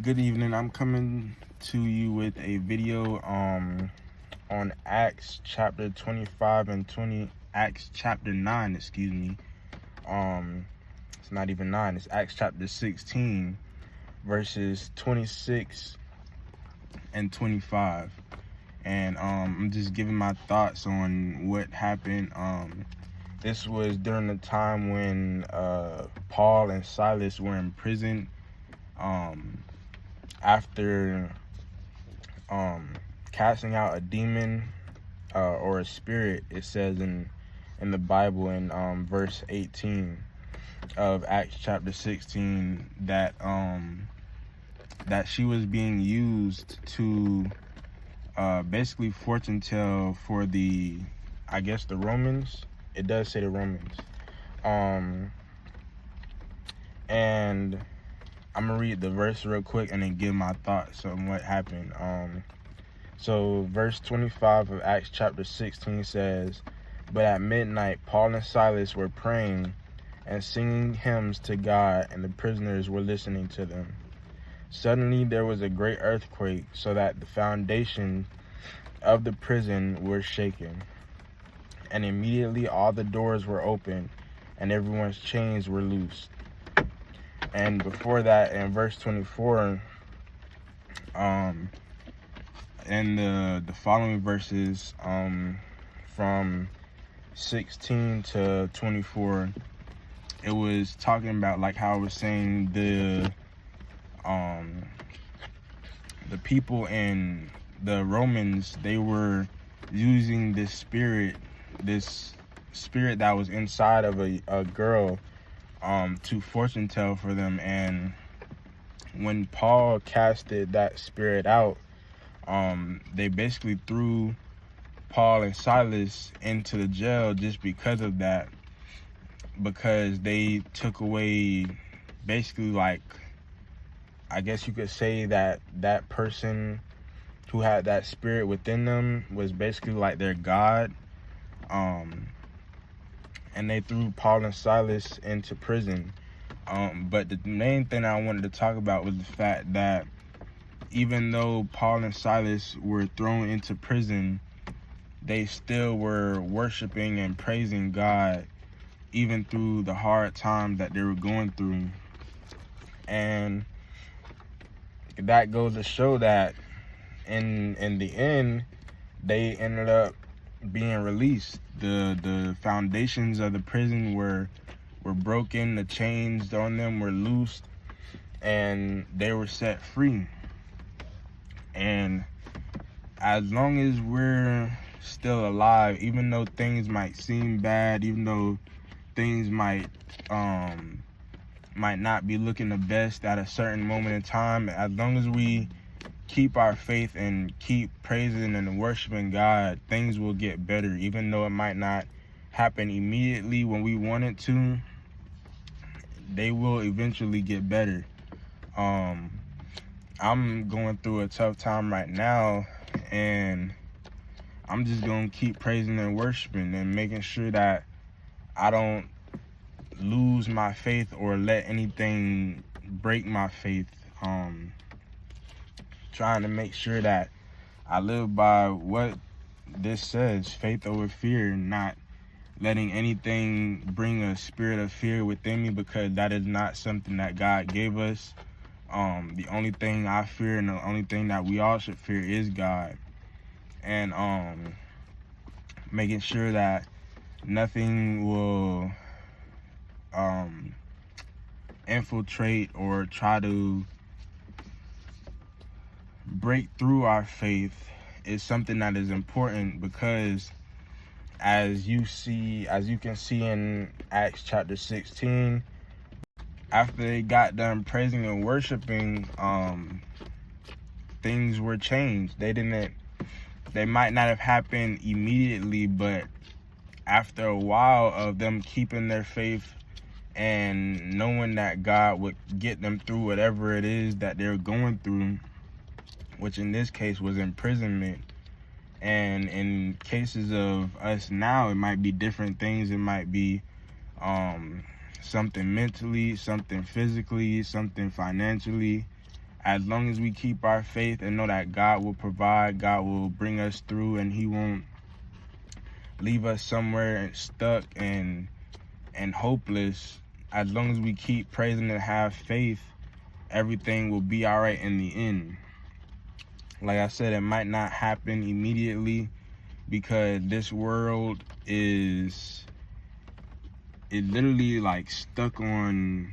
Good evening. I'm coming to you with a video on Acts chapter 25 and 20 Acts chapter 9, excuse me. It's not even 9, it's Acts chapter 16 verses 26 and 25. And I'm just giving my thoughts on what happened. This was during the time when Paul and Silas were in prison. After casting out a demon or a spirit, it says in the Bible in verse 18 of Acts chapter 16 that that she was being used to basically fortune tell for the Romans. It does say the Romans. And I'm gonna read the verse real quick and then give my thoughts on what happened. So verse 25 of Acts chapter 16 says, "But at midnight Paul and Silas were praying and singing hymns to God, and the prisoners were listening to them. Suddenly there was a great earthquake, so that the foundation of the prison was shaken. And immediately all the doors were opened, and everyone's chains were loosed." And before that, in verse 24, and the following verses, from 16 to 24, it was talking about, like how I was saying, the people in the Romans, they were using this spirit that was inside of a girl to fortune tell for them. And when Paul casted that spirit out, they basically threw Paul and Silas into the jail just because of that, because they took away, basically, like, I guess you could say that that person who had that spirit within them was basically like their God. And they threw Paul and Silas into prison. But the main thing I wanted to talk about was the fact that even though Paul and Silas were thrown into prison, they still were worshiping and praising God, even through the hard time that they were going through. And that goes to show that in the end, they ended up being released. The foundations of the prison were broken, the chains on them were loosed, and they were set free. And as long as we're still alive, even though things might seem bad, even though things might not be looking the best at a certain moment in time, as long as we keep our faith and keep praising and worshiping God, things will get better. Even though it might not happen immediately when we want it to, they will eventually get better. I'm going through a tough time right now, and I'm just going to keep praising and worshiping and making sure that I don't lose my faith or let anything break my faith. Trying to make sure that I live by what this says, faith over fear, not letting anything bring a spirit of fear within me, because that is not something that God gave us. The only thing I fear, and the only thing that we all should fear, is God. And making sure that nothing will infiltrate or try to break through our faith is something that is important, because as you can see in Acts chapter 16, after they got done praising and worshiping, things were changed. They might not have happened immediately, but after a while of them keeping their faith and knowing that God would get them through whatever it is that they're going through, which in this case was imprisonment. And in cases of us now, it might be different things. It might be something mentally, something physically, something financially. As long as we keep our faith and know that God will provide, God will bring us through, and he won't leave us somewhere stuck and hopeless. As long as we keep praising and have faith, everything will be all right in the end. Like I said, it might not happen immediately because this world is literally like stuck on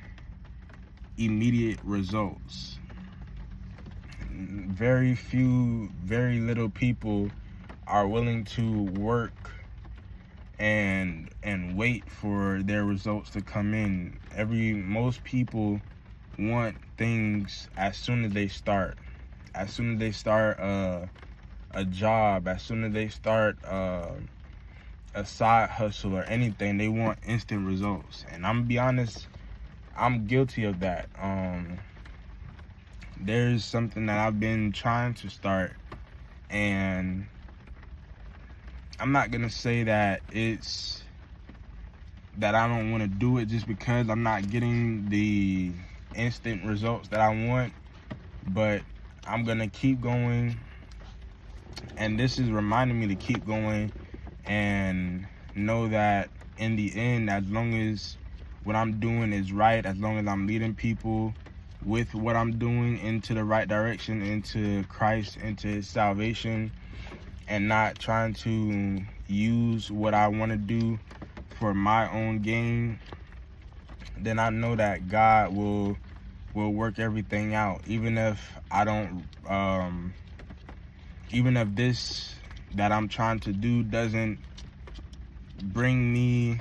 immediate results. Very few, very little people are willing to work and wait for their results to come in. Most people want things as soon as they start. As soon as they start a job, as soon as they start a side hustle or anything, they want instant results. And I'm gonna be honest, I'm guilty of that. There's something that I've been trying to start, and I'm not gonna say that it's that I don't want to do it just because I'm not getting the instant results that I want, but I'm gonna keep going. And this is reminding me to keep going and know that in the end, as long as what I'm doing is right, as long as I'm leading people with what I'm doing into the right direction, into Christ, into his salvation, and not trying to use what I want to do for my own gain, then I know that God will work everything out. Even if I don't, even if this that I'm trying to do doesn't bring me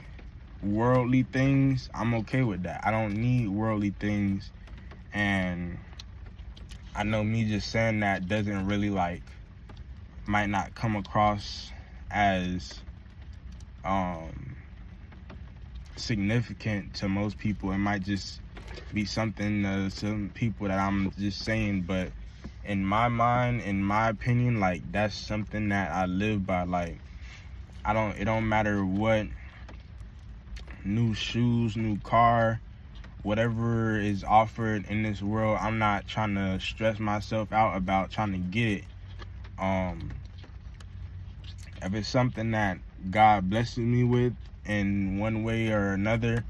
worldly things, I'm okay with that. I don't need worldly things. And I know me just saying that doesn't really might not come across as significant to most people. It might just be something to some people that I'm just saying, but in my mind, in my opinion, that's something that I live by. It don't matter what new shoes, new car, whatever is offered in this world, I'm not trying to stress myself out about trying to get it. If it's something that God blesses me with in one way or another,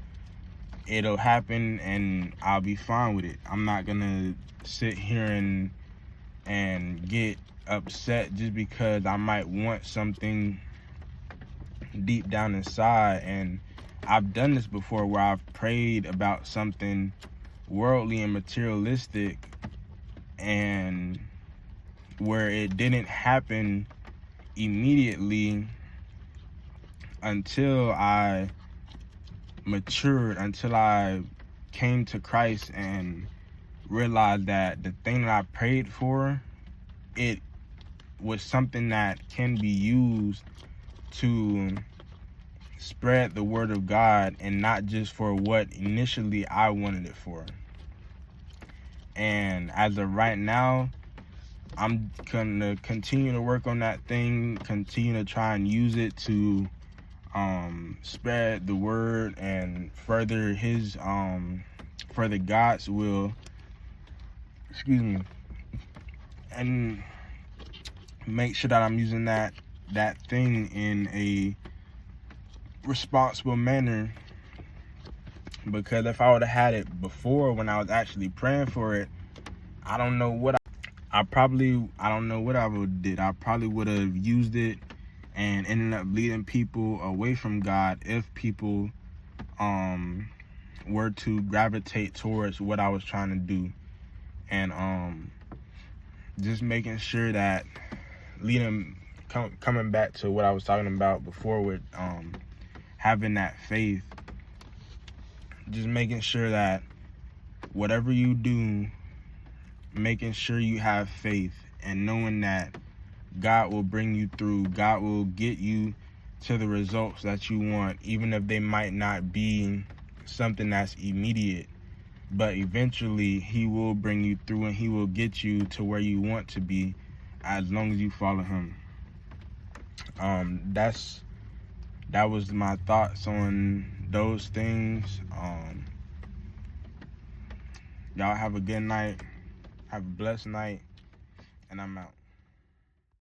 it'll happen and I'll be fine with it. I'm not gonna sit here and get upset just because I might want something deep down inside. And I've done this before where I've prayed about something worldly and materialistic, and where it didn't happen immediately until I matured, until I came to Christ and realized that the thing that I prayed for, it was something that can be used to spread the word of God, and not just for what initially I wanted it for. And as of right now, I'm gonna continue to work on that thing, continue to try and use it to spread the word and further his further God's will, and make sure that I'm using that thing in a responsible manner. Because if I would have had it before, when I was actually praying for it, I don't know what I don't know what I would have did. I probably would have used it and ended up leading people away from God if people were to gravitate towards what I was trying to do. And just making sure that coming back to what I was talking about before with having that faith, just making sure that whatever you do, making sure you have faith and knowing that God will bring you through. God will get you to the results that you want, even if they might not be something that's immediate. But eventually, he will bring you through and he will get you to where you want to be as long as you follow him. That was my thoughts on those things. Y'all have a good night. Have a blessed night, and I'm out.